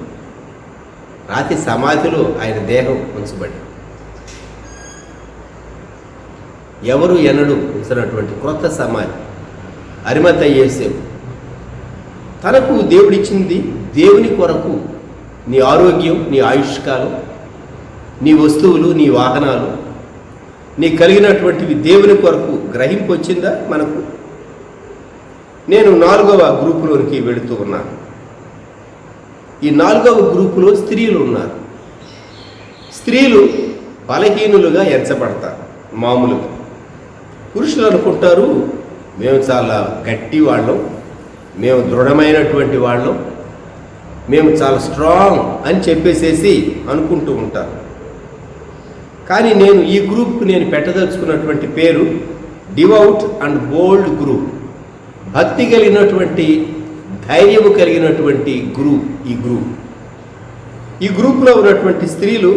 రాతి సమాధిలో ఆయన దేహం ఉంచబడి, ఎవరు ఎన్నడూ ఉంచినటువంటి క్రొత్త సమాధి అరిమతయ్య యోసేపు. తనకు దేవుడిచ్చింది దేవుని కొరకు నీ ఆరోగ్యం, నీ ఆయుష్కాలం, నీ వస్తువులు, నీ వాహనాలు, నీ కలిగినటువంటివి దేవుని కొరకు గ్రహింపు వచ్చిందా మనకు? నేను 4వ గ్రూపులోనికి వెళుతూ ఉన్నాను. ఈ 4వ గ్రూపులో స్త్రీలు ఉన్నారు. స్త్రీలు బలహీనులుగా ఎంచబడతారు. మామూలుగా పురుషులు అనుకుంటారు మేము చాలా గట్టి వాళ్ళం, మేము దృఢమైనటువంటి వాళ్ళం, మేము చాలా స్ట్రాంగ్ అని చెప్పేసేసి అనుకుంటూ ఉంటారు. కానీ నేను ఈ గ్రూప్కు నేను పెట్టదలుచుకున్నటువంటి పేరు డివౌట్ అండ్ బోల్డ్ గ్రూప్. భక్తి కలిగినటువంటి, ధైర్యము కలిగినటువంటి గ్రూప్ ఈ గ్రూప్లో ఉన్నటువంటి స్త్రీలు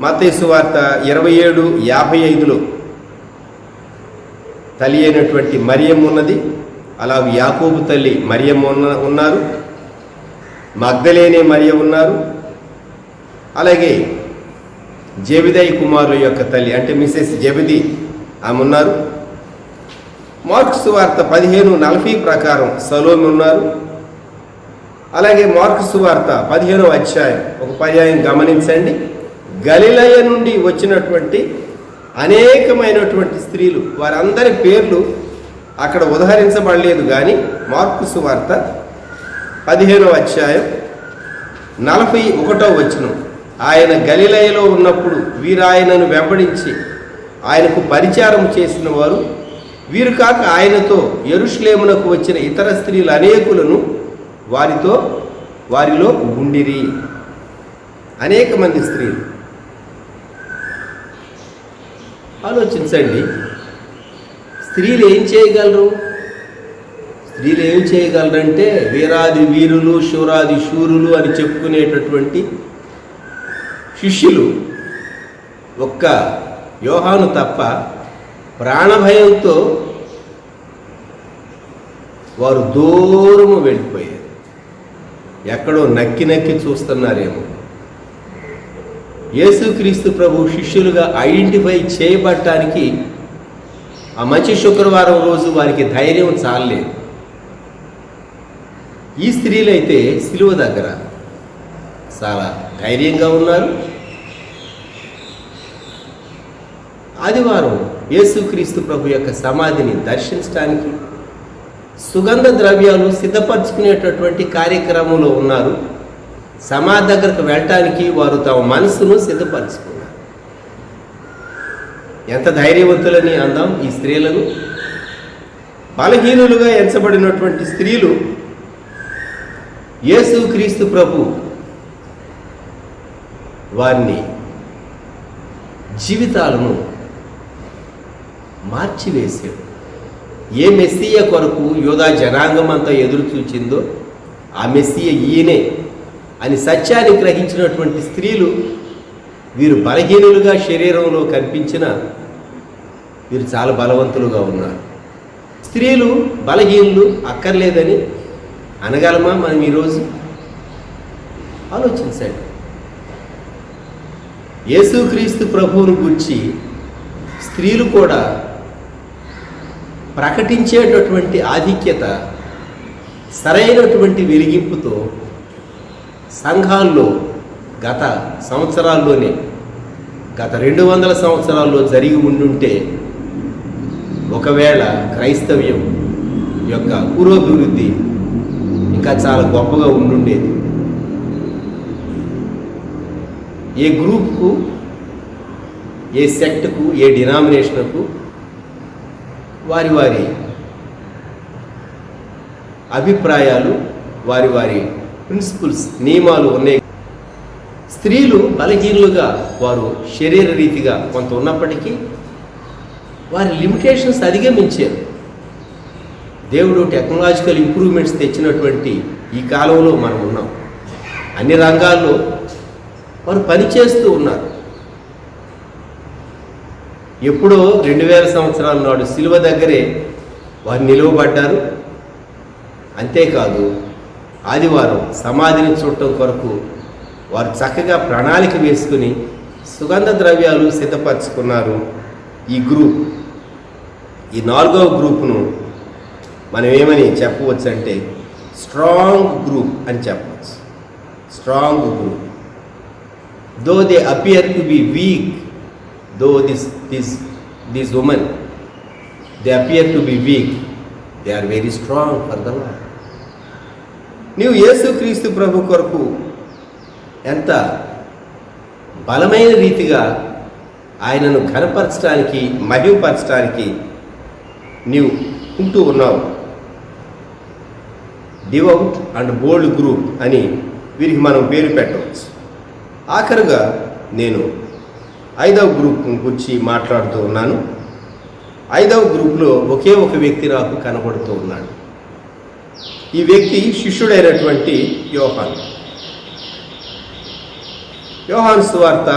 మత్తయి సువార్త 27:55లో తల్లి అయినటువంటి మరియమ్మ ఉన్నది. అలాగే యాకోబు తల్లి మరియమ్మ ఉన్నారు, మగ్దలేనే మరియ ఉన్నారు, అలాగే జెబెదయి కుమారుల యొక్క తల్లి అంటే మిసెస్ జెబెది ఆమె ఉన్నారు. మార్కు సువార్త 15:40 ప్రకారం సలోమి ఉన్నారు. అలాగే మార్కు సువార్త 15వ అధ్యాయం ఒక పర్యాయం గమనించండి. గలిలయ నుండి వచ్చినటువంటి అనేకమైనటువంటి స్త్రీలు, వారందరి పేర్లు అక్కడ ఉదహరించబడలేదు. కానీ మార్కు సువార్త 15వ అధ్యాయం 41వ వచనం, ఆయన గలిలయలో ఉన్నప్పుడు వీరాయనను వెంబడించి ఆయనకు పరిచారం చేసిన వారు వీరు కాక ఆయనతో యెరూషలేమునకు వచ్చిన ఇతర స్త్రీలు అనేకులను వారిలో ఉండిరి. అనేక మంది స్త్రీలు. ఆలోచించండి, స్త్రీలు ఏం చేయగలరు? స్త్రీలు ఏం చేయగలరంటే వీరాది వీరులు, శూరాది శూరులు అని చెప్పుకునేటటువంటి శిష్యులు ఒక్క యోహాను తప్ప ప్రాణభయంతో వారు దూరము వెళ్ళిపోయారు. ఎక్కడో నక్కి చూస్తున్నారేమో. యేసుక్రీస్తు ప్రభు శిష్యులుగా ఐడెంటిఫై చేయబడటానికి ఆ మంచి శుక్రవారం రోజు వారికి ధైర్యం చాలలేదు. ఈ స్త్రీలైతే సిలువ దగ్గర చాలా ధైర్యంగా ఉన్నారు, ఆదివారం యేసుక్రీస్తు ప్రభు యొక్క సమాధిని దర్శించడానికి సుగంధ ద్రవ్యాలు సిద్ధపరచుకునేటటువంటి కార్యక్రమంలో ఉన్నారు. సమాధి దగ్గరకు వెళ్ళటానికి వారు తమ మనసును సిద్ధపరచుకున్నారు. ఎంత ధైర్యవంతులని అందాం ఈ స్త్రీలను. బలహీనులుగా ఎంచబడినటువంటి స్త్రీలు యేసుక్రీస్తు ప్రభు వారిని జీవితాలను మార్చివేశాడు. ఏ మెస్సియ కొరకు యూదా జనాంగం అంతా ఎదురు చూచిందో ఆ మెస్సియ ఈయనే అని సత్యాన్ని గ్రహించినటువంటి స్త్రీలు, వీరు బలహీనులుగా శరీరంలో కనిపించిన వీరు చాలా బలవంతులుగా ఉన్నారు. స్త్రీలు బలహీనులు అక్కర్లేదని అనగలమా మనం ఈరోజు? ఆలోచించండి. యేసుక్రీస్తు ప్రభువును గురించి స్త్రీలు కూడా ప్రకటించేటటువంటి ఆధిక్యత, సరైనటువంటి వెలిగింపుతో సంఘాల్లో గత సంవత్సరాల్లోనే, గత 200 సంవత్సరాల్లో జరిగి ఉండుంటే ఒకవేళ క్రైస్తవ్యం యొక్క పురోభివృద్ధి ఇంకా చాలా గొప్పగా ఉండుండేది. ఏ గ్రూప్కు, ఏ సెక్ట్కు, ఏ డినామినేషన్కు వారి వారి అభిప్రాయాలు, వారి వారి ప్రిన్సిపల్స్, నియమాలు ఉన్నాయి. స్త్రీలు బలహీనులుగా వారు శరీర రీతిగా కొంత ఉన్నప్పటికీ వారి లిమిటేషన్స్ అధిగమించారు. దేవుడు టెక్నాలజికల్ ఇంప్రూవ్మెంట్స్ తెచ్చినటువంటి ఈ కాలంలో మనం ఉన్నాం. అన్ని రంగాల్లో వారు పనిచేస్తూ ఉన్నారు. ఎప్పుడో 2000 సంవత్సరాల నాడు సిలువ దగ్గరే వారు నిలువబడ్డారు. అంతేకాదు, ఆదివారం సమాధిని చూడటం కొరకు వారు చక్కగా ప్రణాళిక వేసుకుని సుగంధ ద్రవ్యాలు సిద్ధపరచుకున్నారు. ఈ గ్రూప్, ఈ 4వ గ్రూప్ను మనం ఏమని చెప్పవచ్చు అంటే స్ట్రాంగ్ గ్రూప్ అని చెప్పవచ్చు. Strong group. Though they appear to be weak, though this women they appear to be weak, they are very strong for the Lord. నీవు యేసుక్రీస్తు ప్రభు కొరకు ఎంత బలమైన రీతిగా ఆయనను ఘనపరచడానికి, మహిమపరచడానికి నీవు ఉంటూ ఉన్నావు. డివౌట్ అండ్ బోల్డ్ గ్రూప్ అని వీరికి మనం పేరు పెట్టవచ్చు. ఆఖరుగా నేను 5వ గ్రూప్ గురించి మాట్లాడుతూ ఉన్నాను. 5వ గ్రూప్లో ఒకే ఒక వ్యక్తి నాకు కనబడుతూ ఉన్నాడు. ఈ వ్యక్తి శిష్యుడైనటువంటి యోహాను. యోహాను సువార్త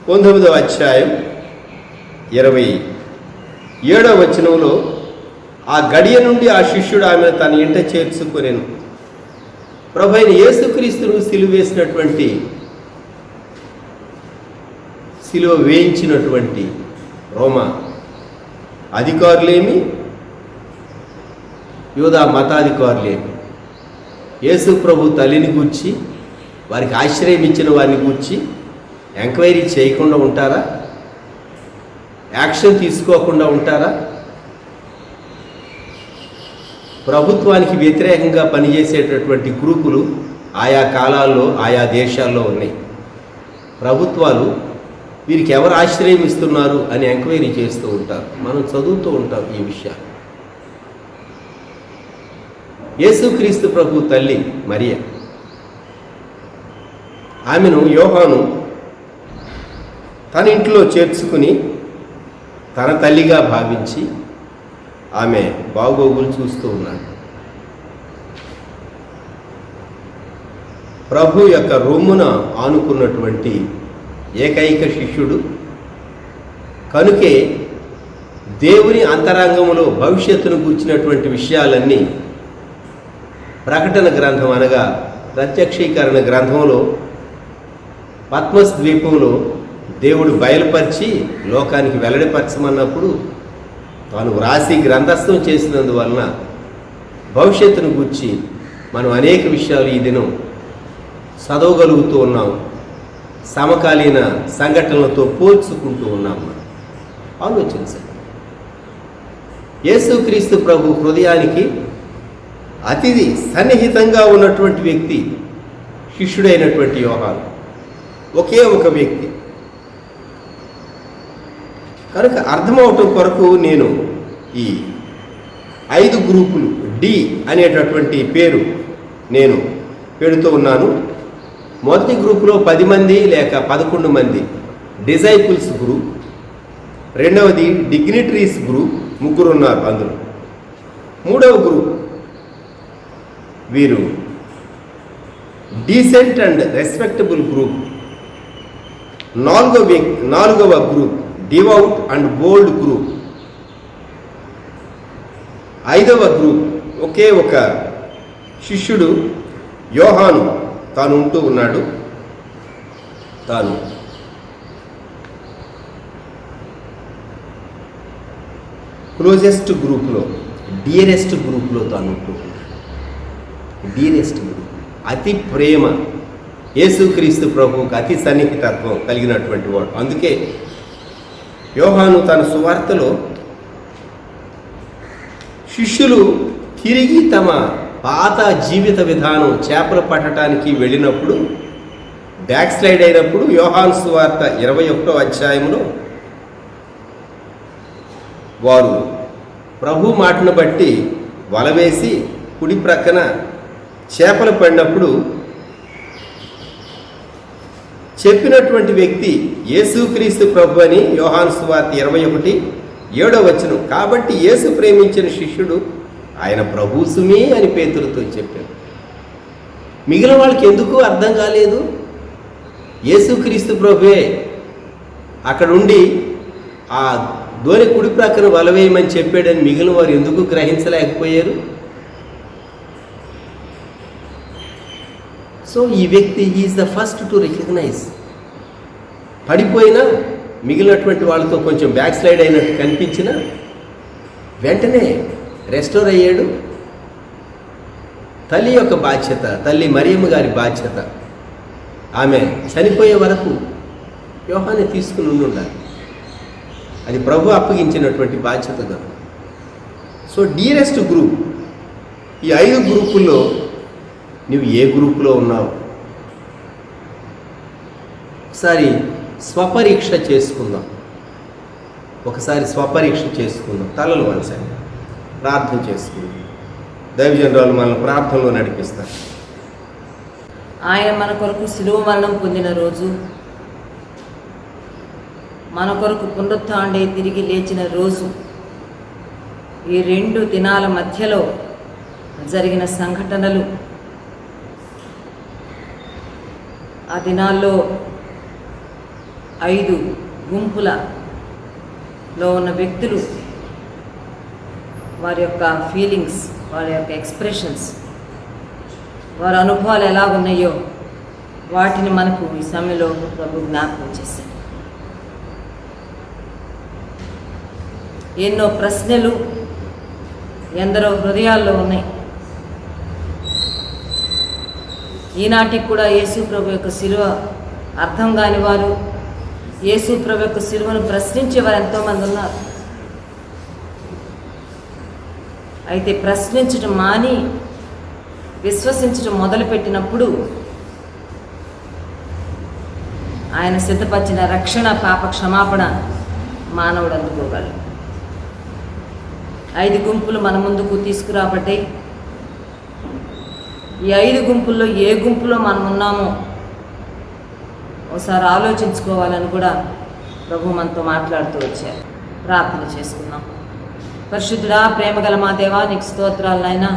19వ అధ్యాయం 27వ వచనంలో, ఆ గడియ నుండి ఆ శిష్యుడు ఆమెను తన ఇంట చేర్చుకొనెను. ప్రభువైన యేసుక్రీస్తును సిలువ వేయించినటువంటి రోమా అధికారులేమి, యూదా మతాధికారులేమి యేసు ప్రభు తల్లిని గూర్చి, వారికి ఆశ్రయం ఇచ్చిన వారిని గూర్చి ఎంక్వైరీ చేయకుండా ఉంటారా? యాక్షన్ తీసుకోకుండా ఉంటారా? ప్రభుత్వానికి వ్యతిరేకంగా పనిచేసేటటువంటి గ్రూపులు ఆయా కాలాల్లో, ఆయా దేశాల్లో ఉన్నాయి. ప్రభుత్వాలు వీరికి ఎవరు ఆశ్రయం ఇస్తున్నారు అని ఎంక్వైరీ చేస్తూ ఉంటారు. మనం చదువుతూ ఉంటాం ఈ విషయాలు. యేసుక్రీస్తు ప్రభు తల్లి మరియ, ఆమెను యోహాను తన ఇంట్లో చేర్చుకుని తన తల్లిగా భావించి ఆమె బాగోగులు చూస్తూ ఉన్నాడు. ప్రభు యొక్క రొమ్మున ఆనుకున్నటువంటి ఏకైక శిష్యుడు కనుకే దేవుని అంతరంగంలో భవిష్యత్తును గూర్చినటువంటి విషయాలన్నీ ప్రకటన గ్రంథం అనగా ప్రత్యక్షీకరణ గ్రంథంలో పద్మస్ ద్వీపంలో దేవుడు బయలుపరిచి లోకానికి వెల్లడిపరచమన్నప్పుడు తాను వ్రాసి గ్రంథస్థం చేసినందువలన భవిష్యత్తును గూర్చి మనం అనేక విషయాలు ఈ దినం చదవగలుగుతూ ఉన్నాం. సమకాలీన సంఘటనలతో పోల్చుకుంటూ ఉన్నాం. ఆలోచించండి. యేసుక్రీస్తు ప్రభు హృదయానికి అతి సన్నిహితంగా ఉన్నటువంటి వ్యక్తి శిష్యుడైనటువంటి యోహాను, ఒకే ఒక వ్యక్తి. కనుక అర్థమవటం కొరకు నేను ఈ 5 గ్రూపులు డి అనేటటువంటి పేరు నేను పెడుతూ ఉన్నాను. మొదటి గ్రూపులో 10 మంది లేక 11 మంది డిజైపుల్స్ గ్రూప్, రెండవది డిగ్నిటరీస్ గ్రూప్, 3 ఉన్నారు అందులో. మూడవ గ్రూప్ వీరు డీసెంట్ అండ్ రెస్పెక్టబుల్ గ్రూప్. నాలుగవ group devout and bold group. 5వ గ్రూప్ ఒకే ఒక శిష్యుడు యోహాను తాను ఉంటూ ఉన్నాడు. తాను క్లోజెస్ట్ గ్రూప్లో, డియరెస్ట్ గ్రూప్లో తాను ఉంటూ ఉన్నాడు. డియరెస్ట్ గ్రూప్, అతి ప్రేమ, యేసుక్రీస్తు ప్రభువుకు అతి సన్నిహితత్వం కలిగినటువంటి వాడు. అందుకే యోహాను తన సువార్తలో శిష్యులు తిరిగి తమ పాత జీవిత విధానం చేపలు పట్టడానికి వెళ్ళినప్పుడు, బ్యాక్ స్లైడ్ అయినప్పుడు, యోహాను సువార్త 21వ అధ్యాయంలో వారు ప్రభు మాటను బట్టి వలవేసి కుడి ప్రక్కన చేపలు పడినప్పుడు చెప్పినటువంటి వ్యక్తి యేసుక్రీస్తు ప్రభు అని యోహాను సువార్త 21:7 కాబట్టి యేసు ప్రేమించిన శిష్యుడు ఆయన ప్రభు సుమే అని పేతురుతో చెప్పాడు. మిగిలిన వాళ్ళకి ఎందుకు అర్థం కాలేదు? యేసుక్రీస్తు ప్రభువే అక్కడుండి ఆ దోణి కుడి ప్రక్కన వలవేయమని చెప్పాడని మిగిలిన వారు ఎందుకు గ్రహించలేకపోయారు? సో ఈ వ్యక్తి is the first to recognise. పడిపోయినా మిగిలినటువంటి వాళ్ళతో కొంచెం బ్యాక్ స్లైడ్ అయినట్టు కనిపించినా వెంటనే రెస్టోర్ అయ్యాడు. తల్లి యొక్క బాధ్యత, తల్లి మరియమ్మ గారి బాధ్యత, ఆమె చనిపోయే వరకు యోహాన్ని తీసుకుని ఉండాలి. అది ప్రభు అప్పగించినటువంటి బాధ్యత కదా. సో డియరెస్ట్ గ్రూప్, ఈ 5 గ్రూపుల్లో నువ్వు ఏ గ్రూపులో ఉన్నావు? ఒకసారి స్వపరీక్ష చేసుకుందాం. తలలు వంచండి, ప్రార్థన చేసుకుందాం. దైవజనురాలు మనల్ని ప్రార్థనలో నడిపిస్తారు. ఆయన మన కొరకు శిలువ మరణం పొందిన రోజు, మన కొరకు పునరుత్థానుడై తిరిగి లేచిన రోజు, ఈ 2 దినాల మధ్యలో జరిగిన సంఘటనలు, ఆ దినాల్లో 5 గుంపులలో ఉన్న వ్యక్తులు, వారి యొక్క ఫీలింగ్స్, వారి యొక్క ఎక్స్ప్రెషన్స్, వారి అనుభవాలు ఎలా ఉన్నాయో వాటిని మనకు ఈ సమయంలో ప్రభు జ్ఞాపకం చేశారు. ఎన్నో ప్రశ్నలు ఎందరో హృదయాల్లో ఉన్నాయి. ఈనాటికి కూడా యేసు ప్రభు యొక్క శిలువ అర్థం కాని వారు, యేసు ప్రభు యొక్క శిలువను ప్రశ్నించేవారు ఎంతోమంది ఉన్నారు. అయితే ప్రశ్నించడం మాని విశ్వసించడం మొదలుపెట్టినప్పుడు ఆయన సిద్ధపరిచిన రక్షణ, పాప క్షమాపణ మానవుడు అందుకోగలడు. 5 గుంపులు మన ముందుకు తీసుకురాబట్టే ఈ 5 గుంపుల్లో ఏ గుంపులో మనం ఉన్నామో ఒకసారి ఆలోచించుకోవాలని కూడా ప్రభు మనతో మాట్లాడుతూ వచ్చారు. ప్రార్థన చేసుకుందాం. పరిశుద్ధుడా, ప్రేమగల మా దేవా, నీకు స్తోత్రాలు నాయనా.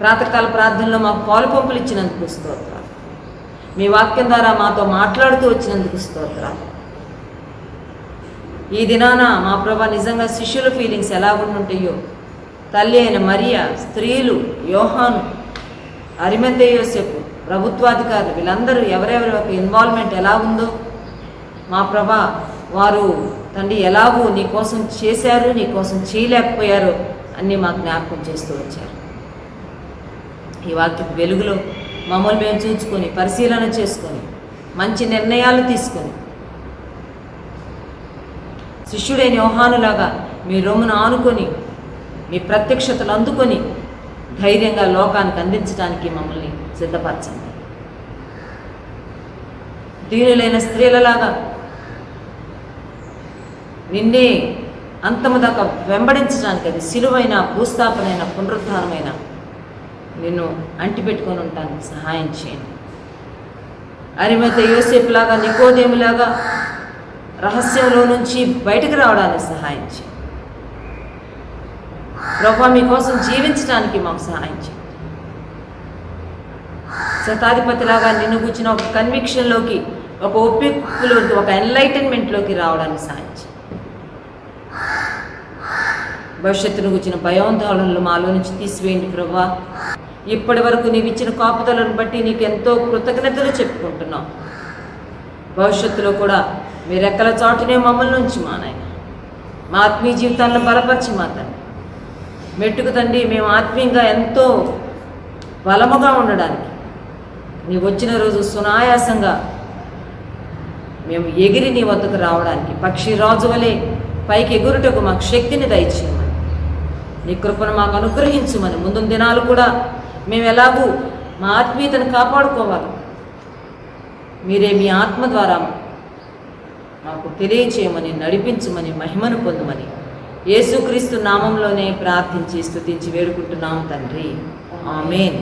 ప్రాతకాల ప్రార్థనలో మాకు పాలు పంపులు ఇచ్చినందుకు స్తోత్రాలు. మీ వాక్యం ద్వారా మాతో మాట్లాడుతూ వచ్చినందుకు స్తోత్రాలు. ఈ దినాన మా ప్రభా నిజంగా శిష్యుల ఫీలింగ్స్ ఎలా ఉండుంటాయో, తల్లి అయిన మరియా, స్త్రీలు, యోహాను, అరిమతె యోసేపు, ప్రభుత్వాధికారులు, వీళ్ళందరూ ఎవరెవరి యొక్క ఇన్వాల్వ్మెంట్ ఎలా ఉందో మా ప్రభా, వారు తండ్రి ఎలాగూ నీ కోసం చేశారు, నీ కోసం చేయలేకపోయారో అన్నీ మాకు జ్ఞాపకం చేస్తూ వచ్చారు. ఈ వాక్యపు వెలుగులో మమ్మల్ని మేము చూసుకొని, పరిశీలన చేసుకొని, మంచి నిర్ణయాలు తీసుకొని శిష్యుడైన యోహానులాగా మీ రొమ్మును ఆనుకొని మీ ప్రత్యక్షతలు అందుకొని ధైర్యంగా లోకానికి అందించడానికి మమ్మల్ని సిద్ధపరచండి. దీనులైన స్త్రీలలాగా నిన్నే అంతము దాకా వెంబడించడానికి, అది సిలువైన, భూస్థాపనైన, పునరుద్ధానమైన నిన్ను అంటిపెట్టుకొని ఉండటానికి సహాయం చేయండి. అరిమతయి యోసేపులాగా, నికోదేములాగా రహస్యంలో నుంచి బయటకు రావడానికి సహాయం చేయండి. ప్రభువా, మీకోసం జీవించడానికి మాకు సహాయం చేయండి. శతాధిపతిలాగా నిన్ను కూర్చున్న ఒక కన్విక్షన్లోకి, ఒక ఒప్పికలోకి, ఒక ఎన్లైటన్మెంట్లోకి రావడానికి సహాయం చేయండి. భవిష్యత్తును కూర్చిన భయోందోళనలు మాలో నుంచి తీసివేయండి ప్రభువా. ఇప్పటి వరకు నీవు ఇచ్చిన కాపుదలను బట్టి నీకు ఎంతో కృతజ్ఞతలు చెప్పుకుంటున్నాం. భవిష్యత్తులో కూడా మీ రెక్కల చాటునే మమ్మల్ని నుంచి మా నాయన, మా ఆత్మీయ జీవితాలను బలపరిచి మా తండ్రి, మెట్టుకు తండ్రి మేము ఆత్మీయంగా ఎంతో బలముగా ఉండడానికి, నీవు వచ్చిన రోజు సునాయాసంగా మేము ఎగిరి నీ వద్దకు రావడానికి, పక్షి రాజు వలె పైకి ఎగురుటకు మాకు శక్తిని దయచేయమని, నీ కృపను మాకు అనుగ్రహించమని, ముందు దినాలు కూడా మేము ఎలాగూ మా ఆత్మీయతను కాపాడుకోవాలి, మీరే మీ ఆత్మ ద్వారా మాకు తెలియచేయమని, నడిపించమని, మహిమను పొందమని యేసుక్రీస్తు నామంలోనే ప్రార్థించి స్తుతించి వేడుకుంటున్నాం తండ్రి. ఆమేన్.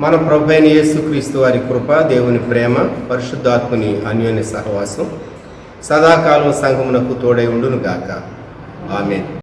మన ప్రభు అయిన యేసుక్రీస్తు వారి కృప, దేవుని ప్రేమ, పరిశుద్ధాత్మని అన్యోన్య సహవాసం సదాకాలం సంఘమునకు తోడై ఉండును గాక. ఆమేన్.